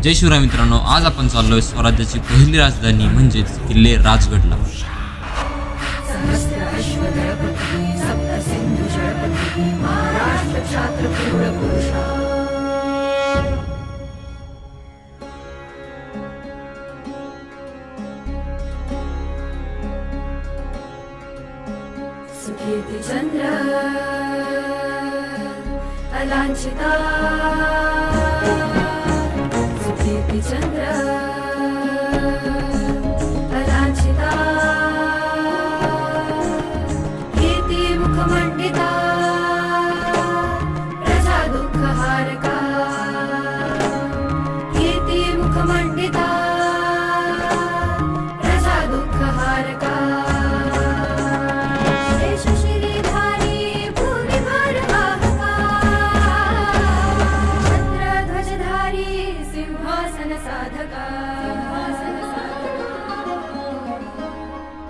जय शिवराय मित्रांनो, आज आपण चाललोय स्वराज्याची पहिली राजधानी म्हणजेच किल्ले राजगडला। सुकीर्ति चंद्र अलांछिता, सुकीर्ति चंद्र अलांछिता, कीर्ति मुखमंडिता, प्रजा दुःख हारका, कीर्ति मुखमंडिता, प्रजा दुःख हारका।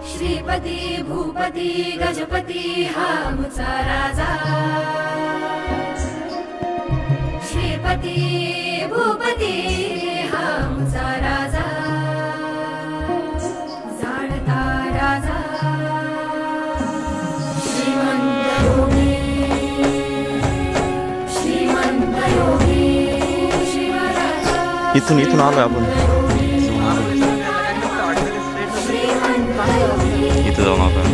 श्रीपती भूपती गजपती हा मुचा राजा, श्रीपती भूपती हा मुचा राजा, जाणता राजा श्रीमंत योगी, श्रीमंत योगी शिवराजा। इथून आलोय आपण, इथं जाऊन आपण